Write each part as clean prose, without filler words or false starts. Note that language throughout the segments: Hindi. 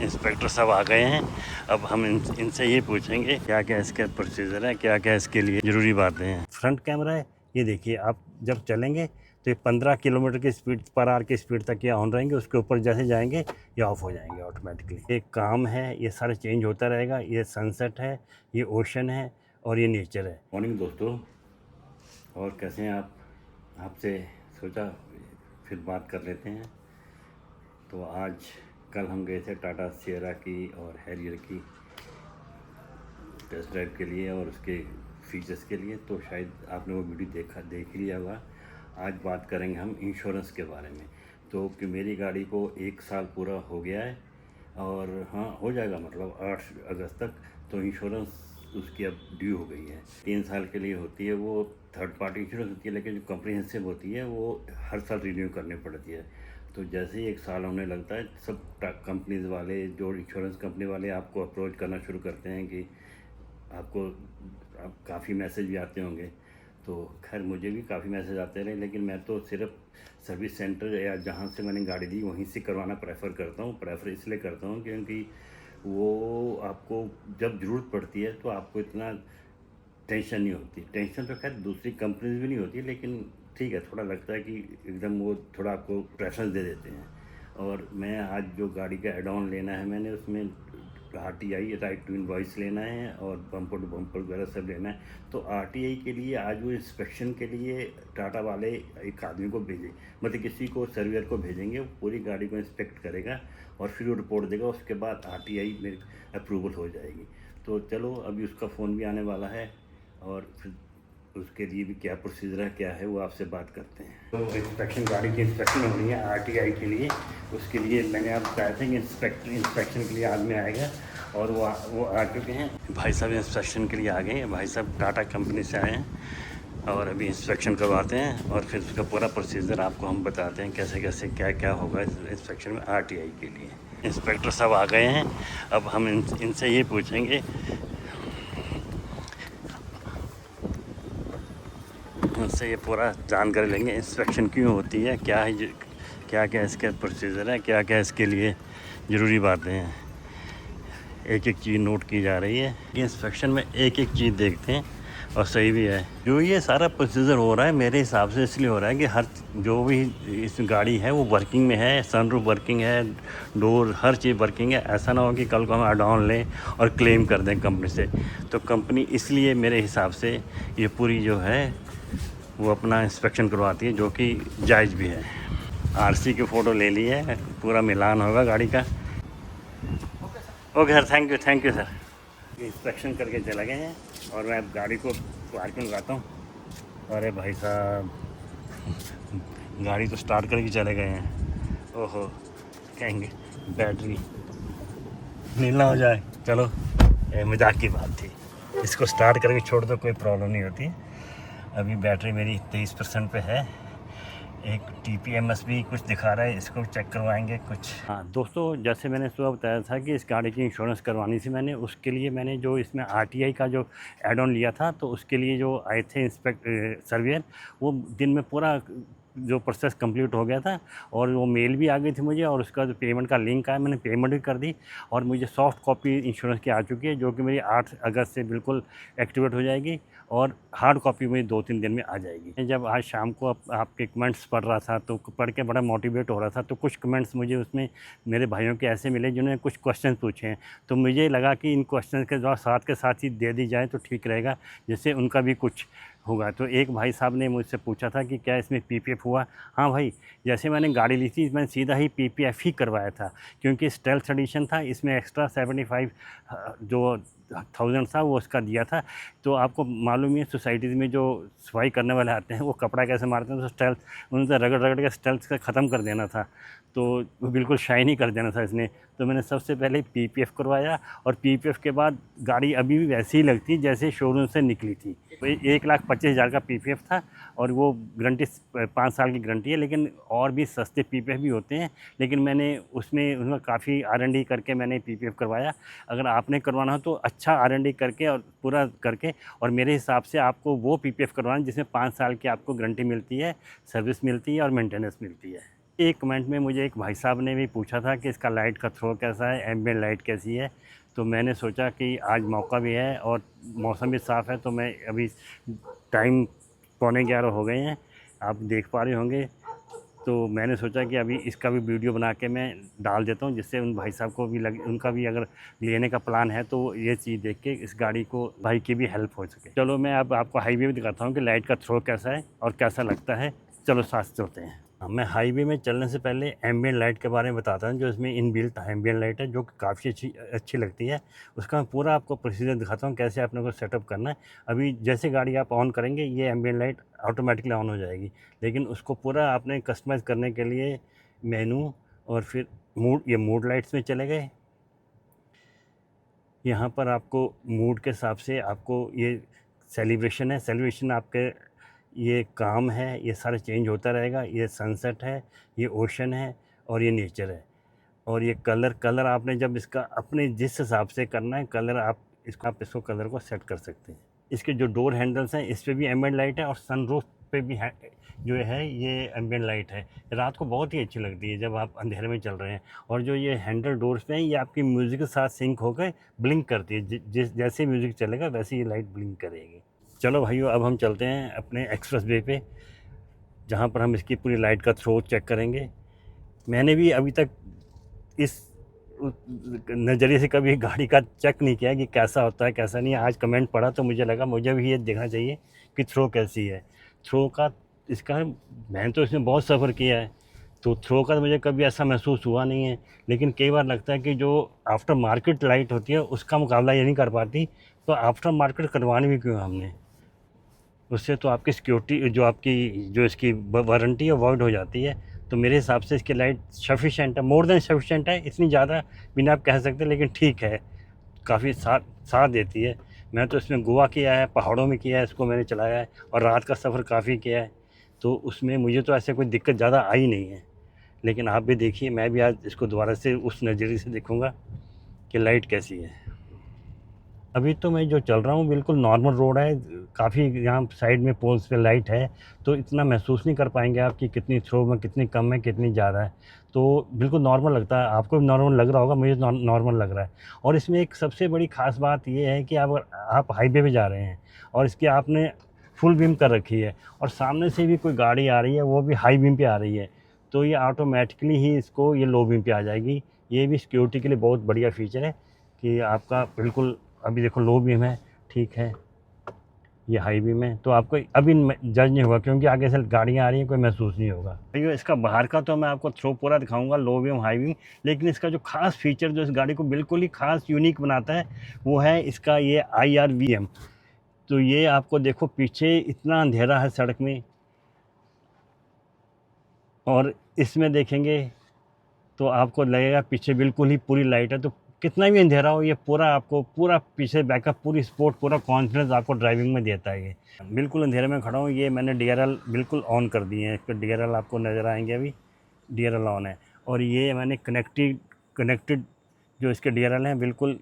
इंस्पेक्टर साहब आ गए हैं। अब हम इनसे ये पूछेंगे क्या क्या इसका प्रोसीजर है, क्या क्या इसके लिए ज़रूरी बातें हैं। फ्रंट कैमरा है, ये देखिए आप जब चलेंगे तो ये 15 किलोमीटर की स्पीड पर आवर की स्पीड तक ये ऑन रहेंगे, उसके ऊपर जैसे जाएंगे ये ऑफ हो जाएंगे ऑटोमेटिकली। ये काम है, ये सारा चेंज होता रहेगा। ये सनसेट है, ये ओशन है और ये नेचर है। मॉर्निंग दोस्तों, और कैसे हैं आप? आपसे सोचा फिर बात कर लेते हैं। तो कल हम गए थे टाटा सियरा की और हैरियर की टेस्ट ड्राइव के लिए और उसके फीचर्स के लिए। तो शायद आपने वो वीडियो देख लिया होगा। आज बात करेंगे हम इंश्योरेंस के बारे में। तो कि मेरी गाड़ी को 1 साल पूरा हो गया है और हाँ हो जाएगा, मतलब 8 अगस्त तक। तो इंश्योरेंस उसकी अब ड्यू हो गई है। 3 साल के लिए होती है वो, थर्ड पार्टी इंश्योरेंस होती है, लेकिन जो कॉम्प्रिहेंसिव होती है वो हर साल रिन्यू करनी पड़ती है। तो जैसे ही 1 साल होने लगता है, सब कंपनीज वाले, जो इंश्योरेंस कंपनी वाले आपको अप्रोच करना शुरू करते हैं कि आपको अब काफ़ी मैसेज भी आते होंगे। तो खैर मुझे भी काफ़ी मैसेज आते रहे, लेकिन मैं तो सिर्फ सर्विस सेंटर या जहाँ से मैंने गाड़ी ली वहीं से करवाना प्रेफर करता हूँ। प्रेफर इसलिए करता हूँ क्योंकि वो आपको जब ज़रूरत पड़ती है तो आपको इतना टेंशन नहीं होती। टेंशन तो खैर दूसरी कंपनीज भी नहीं होती, लेकिन ठीक है, थोड़ा लगता है कि एकदम वो थोड़ा आपको प्रेफरेंस दे देते हैं। और मैं आज जो गाड़ी का एड ऑन लेना है, मैंने उसमें RTI राइट टू इनवॉइस लेना है और बम्पर टू बम्पर वगैरह सब लेना है। तो RTI के लिए आज वो इंस्पेक्शन के लिए टाटा वाले एक आदमी को भेजे, मतलब किसी को सर्वेयर को भेजेंगे, वो पूरी गाड़ी को इंस्पेक्ट करेगा और फिर वो रिपोर्ट देगा। उसके बाद RTI में अप्रूवल हो जाएगी। तो चलो, अभी उसका फ़ोन भी आने वाला है और फिर उसके लिए भी क्या प्रोसीजर है, क्या है, वो आपसे बात करते हैं। तो इंस्पेक्शन, गाड़ी की इंस्पेक्शन होनी है RTI के लिए। उसके लिए मैंने आप बताया था कि इंस्पेक्शन के लिए आदमी आएगा और वो आ चुके हैं। भाई साहब इंस्पेक्शन के लिए आ गए हैं। भाई साहब टाटा कंपनी से आए हैं और अभी इंस्पेक्शन करवाते हैं और फिर उसका पूरा प्रोसीजर आपको हम बताते हैं कैसे कैसे क्या क्या होगा इंस्पेक्शन में RTI के लिए। इंस्पेक्टर साहब आ गए हैं। अब हम इनसे ये पूछेंगे, उनसे ये पूरा जानकारी लेंगे इंस्पेक्शन क्यों होती है, क्या है, क्या क्या इसका प्रोसीजर है, क्या क्या इसके लिए ज़रूरी बातें हैं। एक एक चीज़ नोट की जा रही है। इंस्पेक्शन में एक एक चीज़ देखते हैं और सही भी है। जो ये सारा प्रोसीजर हो रहा है मेरे हिसाब से इसलिए हो रहा है कि हर जो भी इस गाड़ी है वो वर्किंग में है, सनरूफ वर्किंग है, डोर हर चीज़ वर्किंग है। ऐसा ना हो कि कल को हम एड ऑन लें और क्लेम कर दें कंपनी से। तो कंपनी इसलिए मेरे हिसाब से ये पूरी जो है वो अपना इंस्पेक्शन करवाती है, जो कि जायज़ भी है। RC की फ़ोटो ले ली है, पूरा मिलान होगा गाड़ी का। Okay sir, thank you sir. Inspection करके चले गए हैं और मैं अब गाड़ी को पार्किंग लगाता हूँ। अरे भाई साहब, गाड़ी तो स्टार्ट करके चले गए हैं। ओहो, कहेंगे बैटरी नील ना हो जाए। चलो, मजाक की बात थी। इसको स्टार्ट करके छोड़ दो, कोई प्रॉब्लम नहीं होती। अभी बैटरी मेरी 23% पे है। एक TPMS भी कुछ दिखा रहा है, इसको चेक करवाएंगे कुछ। हाँ दोस्तों, जैसे मैंने सुबह बताया था कि इस गाड़ी की इंश्योरेंस करवानी थी मैंने, उसके लिए मैंने जो इसमें RTI का जो एड ऑन लिया था, तो उसके लिए जो आए थे सर्वेयर, वो दिन में पूरा जो प्रोसेस कंप्लीट हो गया था और वो मेल भी आ गई थी मुझे और उसका जो पेमेंट का लिंक आया, मैंने पेमेंट भी कर दी और मुझे सॉफ्ट कॉपी इंश्योरेंस की आ चुकी है, जो कि मेरी 8 अगस्त से बिल्कुल एक्टिवेट हो जाएगी और हार्ड कॉपी मुझे 2-3 दिन में आ जाएगी। जब आज शाम को आपके कमेंट्स पढ़ रहा था तो पढ़ के बड़ा मोटिवेट हो रहा था, तो कुछ कमेंट्स मुझे उसमें मेरे भाइयों के ऐसे मिले जिन्होंने कुछ क्वेश्चन पूछे हैं। तो मुझे लगा कि इन क्वेश्चन के जवाब साथ के साथ ही दे दी जाए तो ठीक रहेगा, जिससे उनका भी कुछ होगा। तो एक भाई साहब ने मुझसे पूछा था कि क्या इसमें PPF हुआ। हाँ भाई, जैसे मैंने गाड़ी ली थी मैंने सीधा ही PPF ही करवाया था, क्योंकि स्टेल्थ एडिशन था, इसमें एक्स्ट्रा 75 जो 1000 था वो उसका दिया था। तो आपको मालूम ही है सोसाइटीज़ में जो सफाई करने वाले आते हैं वो कपड़ा कैसे मारते हैं, तो स्टेल्थ उनसे रगड़ रगड़ के स्टेल्थ का ख़त्म कर देना था, तो वो बिल्कुल शाइनी कर देना था इसने। तो मैंने सबसे पहले PPF करवाया और PPF के बाद गाड़ी अभी भी वैसी ही लगती जैसे शोरूम से निकली थी। 1,25,000 का PPF था और वो गारंटी 5 साल की गारंटी है, लेकिन और भी सस्ते PPF भी होते हैं, लेकिन मैंने उसमें काफ़ी R&D करके मैंने PPF करवाया। अगर आपने करवाना हो तो अच्छा R&D करके और पूरा करके, और मेरे हिसाब से आपको वो PPF करवाना जिसमें 5 साल की आपको गारंटी मिलती है, सर्विस मिलती है और मेंटेनेंस मिलती है। एक कमेंट में मुझे एक भाई साहब ने भी पूछा था कि इसका लाइट का थ्रो कैसा है, एम्बिएंट लाइट कैसी है। तो मैंने सोचा कि आज मौका भी है और मौसम भी साफ़ है, तो मैं अभी टाइम 11:15 हो गए हैं, आप देख पा रहे होंगे। तो मैंने सोचा कि अभी इसका भी वीडियो बना के मैं डाल देता हूँ, जिससे उन भाई साहब को भी उनका भी अगर लेने का प्लान है तो ये चीज़ देख के इस गाड़ी को भाई की भी हेल्प हो सके। चलो मैं अब आपको हाईवे भी दिखाता हूँ कि लाइट का थ्रो कैसा है और कैसा लगता है। चलो साथ चलते हैं। मैं हाईवे में चलने से पहले एम्बिएंट लाइट के बारे में बताता हूँ, जो इसमें इनबिल्ट एम्बिएंट लाइट है, जो कि काफ़ी अच्छी लगती है। उसका मैं पूरा आपको प्रोसीजर दिखाता हूँ कैसे आपने को सेटअप करना है। अभी जैसे गाड़ी आप ऑन करेंगे ये एम्बिएंट लाइट ऑटोमेटिकली ऑन हो जाएगी, लेकिन उसको पूरा आपने कस्टमाइज़ करने के लिए मेनू और फिर मूड लाइट्स में चले गए। यहाँ पर आपको मूड के हिसाब से आपको ये सेलिब्रेशन आपके ये काम है, ये सारा चेंज होता रहेगा। ये सनसेट है, ये ओशन है और ये नेचर है। और ये कलर आपने जब इसका अपने जिस हिसाब से करना है कलर आप इसको कलर को सेट कर सकते हैं। इसके जो डोर हैंडल्स हैं इस पे भी एम्बिएंट लाइट है और सनरूफ पे भी है, जो है ये एम्बिएंट लाइट है। रात को बहुत ही अच्छी लगती है जब आप अंधेरे में चल रहे हैं। और जो ये हैंडल डोर्स पे हैं ये आपकी म्यूज़िक के साथ सिंक होकर ब्लिंक करती है। जैसे म्यूज़िक चलेगा वैसे ये लाइट ब्लिंक करेगी। चलो भाइयों, अब हम चलते हैं अपने एक्सप्रेस वे पे, जहाँ पर हम इसकी पूरी लाइट का थ्रो चेक करेंगे। मैंने भी अभी तक इस नज़रिए से कभी गाड़ी का चेक नहीं किया कि कैसा होता है कैसा नहीं है। आज कमेंट पढ़ा तो मुझे लगा मुझे भी ये देखना चाहिए कि थ्रो कैसी है। थ्रो का इसका मैंने तो इसमें बहुत सफ़र किया है, तो थ्रो का मुझे कभी ऐसा महसूस हुआ नहीं है। लेकिन कई बार लगता है कि जो आफ्टर मार्केट लाइट होती है उसका मुकाबला ये नहीं कर पाती, तो आफ्टर मार्केट करवानी भी क्यों हमने। उससे तो आपकी सिक्योरिटी जो इसकी वारंटी है वॉइड हो जाती है। तो मेरे हिसाब से इसकी लाइट सफिशेंट है, मोर देन सफिशेंट है। इतनी ज़्यादा भी ना आप कह सकते, लेकिन ठीक है, काफ़ी साथ देती है। मैं तो इसमें गोवा किया है, पहाड़ों में किया है, इसको मैंने चलाया है और रात का सफ़र काफ़ी किया है, तो उसमें मुझे तो ऐसे कोई दिक्कत ज़्यादा आई नहीं है। लेकिन आप भी देखिए, मैं भी आज इसको दोबारा से उस नज़रिए से देखूँगा कि लाइट कैसी है। अभी तो मैं जो चल रहा हूँ बिल्कुल नॉर्मल रोड है, काफ़ी यहाँ साइड में पोल्स पे लाइट है, तो इतना महसूस नहीं कर पाएंगे आप कि कितनी थ्रो में कितनी कम है कितनी ज़्यादा है। तो बिल्कुल नॉर्मल लगता है, आपको भी नॉर्मल लग रहा होगा, मुझे नॉर्मल लग रहा है। और इसमें एक सबसे बड़ी ख़ास बात ये है कि अगर आप हाईवे पे जा रहे हैं और इसकी आपने फुल बीम कर रखी है और सामने से भी कोई गाड़ी आ रही है वो भी हाई बीम पे आ रही है, तो ये ऑटोमेटिकली ही इसको ये लो बीम पे आ जाएगी। ये भी सिक्योरिटी के लिए बहुत बढ़िया फ़ीचर है कि आपका बिल्कुल, अभी देखो लो बीम है, ठीक है, ये हाई बीम है, तो आपको अभी जज नहीं होगा क्योंकि आगे से गाड़ियाँ आ रही हैं, कोई महसूस नहीं होगा। भैया इसका बाहर का तो मैं आपको थ्रो पूरा दिखाऊंगा, लो बीम हाई बीम, लेकिन इसका जो खास फीचर जो इस गाड़ी को बिल्कुल ही खास यूनिक बनाता है वो है इसका ये IRVM। तो ये आपको देखो पीछे इतना अंधेरा है सड़क में, और इसमें देखेंगे तो आपको लगेगा पीछे बिल्कुल ही पूरी लाइट है। तो कितना भी अंधेरा हो ये पूरा पीछे बैकअप, पूरी स्पोर्ट, पूरा कॉन्फिडेंस आपको ड्राइविंग में देता है। ये बिल्कुल अंधेरे में खड़ा हूँ, ये मैंने DRL बिल्कुल ऑन कर दिए हैं। इस पर DRL आपको नज़र आएंगे, अभी DRL ऑन है। और ये मैंने कनेक्टेड जो इसके DRL हैं बिल्कुल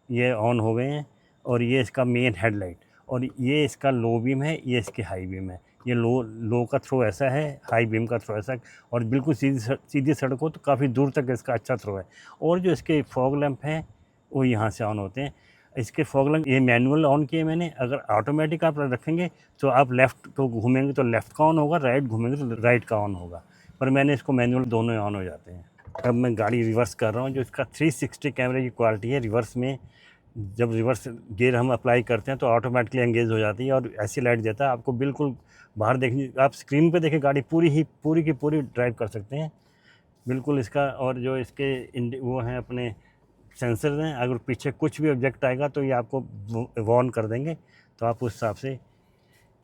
ये ऑन हो गए हैं। और ये इसका मेन हेडलाइट, और ये इसका लो बीम है, ये इसकी हाई बीम है। ये लो का थ्रो ऐसा है, हाई बीम का थ्रो ऐसा है, और बिल्कुल सीधी सड़क हो तो काफ़ी दूर तक इसका अच्छा थ्रो है। और जो इसके फॉग लैंप हैं वो यहाँ से ऑन होते हैं। इसके फॉग लैंप ये मैनुअल ऑन किए मैंने, अगर ऑटोमेटिक आप रखेंगे तो आप लेफ़्ट को घूमेंगे तो लेफ़्ट का ऑन होगा, राइट घूमेंगे तो राइट का ऑन होगा, पर मैंने इसको मैनुअल दोनों ऑन हो जाते हैं। अब मैं गाड़ी रिवर्स कर रहा हूँ। जो इसका 360 कैमरे की क्वालिटी है, रिवर्स में जब रिवर्स गियर हम अप्लाई करते हैं तो ऑटोमेटिकली एंगेज हो जाती है और ऐसी लाइट देता है आपको। बिल्कुल बाहर देखनी, आप स्क्रीन पे देखें गाड़ी पूरी की पूरी ड्राइव कर सकते हैं बिल्कुल इसका। और जो इसके वो हैं अपने सेंसर हैं, अगर पीछे कुछ भी ऑब्जेक्ट आएगा तो ये आपको वार्न कर देंगे, तो आप उस हिसाब से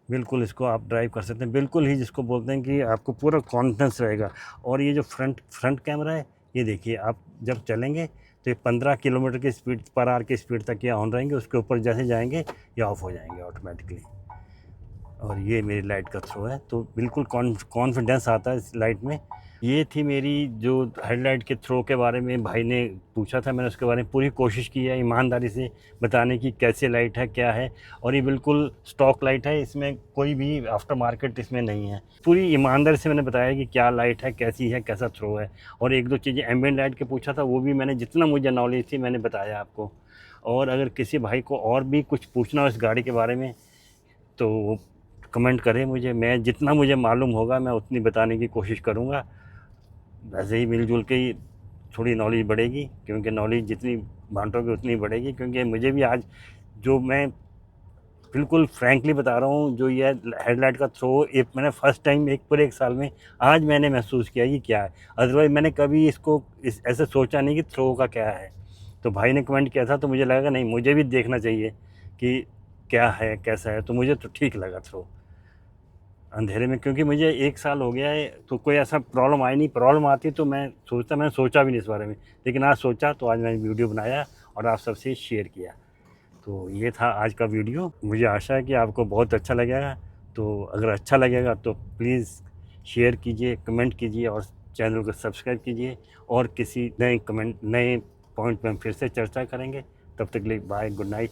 बिल्कुल इसको आप ड्राइव कर सकते हैं। बिल्कुल ही जिसको बोलते हैं कि आपको पूरा कॉन्फिडेंस रहेगा। और ये जो फ्रंट कैमरा है, ये देखिए, आप जब चलेंगे तो ये 15 किलोमीटर की स्पीड पर आवर की स्पीड तक ये ऑन रहेंगे, उसके ऊपर जैसे जाएंगे ये ऑफ हो जाएंगे ऑटोमेटिकली। और ये मेरी लाइट का थ्रो है। तो बिल्कुल कॉन्फिडेंस आता है इस लाइट में। ये थी मेरी जो हेडलाइट के थ्रो के बारे में भाई ने पूछा था, मैंने उसके बारे में पूरी कोशिश की है ईमानदारी से बताने की कैसे लाइट है क्या है। और ये बिल्कुल स्टॉक लाइट है, इसमें कोई भी आफ्टर मार्केट इसमें नहीं है। पूरी ईमानदारी से मैंने बताया कि क्या लाइट है, कैसी है, कैसा थ्रो है। और एक दो चीज़ें एम्बिएंट लाइट के पूछा था, वो भी मैंने जितना मुझे नॉलेज थी मैंने बताया आपको। और अगर किसी भाई को और भी कुछ पूछना हो इस गाड़ी के बारे में तो कमेंट करें मुझे, मैं जितना मुझे मालूम होगा मैं उतनी बताने की कोशिश करूँगा। वैसे ही मिलजुल के ही थोड़ी नॉलेज बढ़ेगी, क्योंकि नॉलेज जितनी बांटोगे उतनी बढ़ेगी। क्योंकि मुझे भी आज जो मैं बिल्कुल फ्रैंकली बता रहा हूँ, जो ये हेडलाइट का थ्रो एक मैंने फ़र्स्ट टाइम एक पूरे 1 साल में आज मैंने महसूस किया कि क्या है। अदरवाइज़ मैंने कभी इसको ऐसे सोचा नहीं कि थ्रो का क्या है। तो भाई ने कमेंट किया था तो मुझे लगा नहीं, मुझे भी देखना चाहिए कि क्या है कैसा है। तो मुझे तो ठीक लगा थ्रो अंधेरे में, क्योंकि मुझे 1 साल हो गया है तो कोई ऐसा प्रॉब्लम आई नहीं। प्रॉब्लम आती तो मैंने सोचा भी नहीं इस बारे में, लेकिन आज सोचा तो आज मैंने वीडियो बनाया और आप सबसे शेयर किया। तो ये था आज का वीडियो। मुझे आशा है कि आपको बहुत अच्छा लगेगा। तो अगर अच्छा लगेगा तो प्लीज़ शेयर कीजिए, कमेंट कीजिए और चैनल को सब्सक्राइब कीजिए। और किसी नए पॉइंट में फिर से चर्चा करेंगे। तब तक के लिए बाय, गुड नाइट।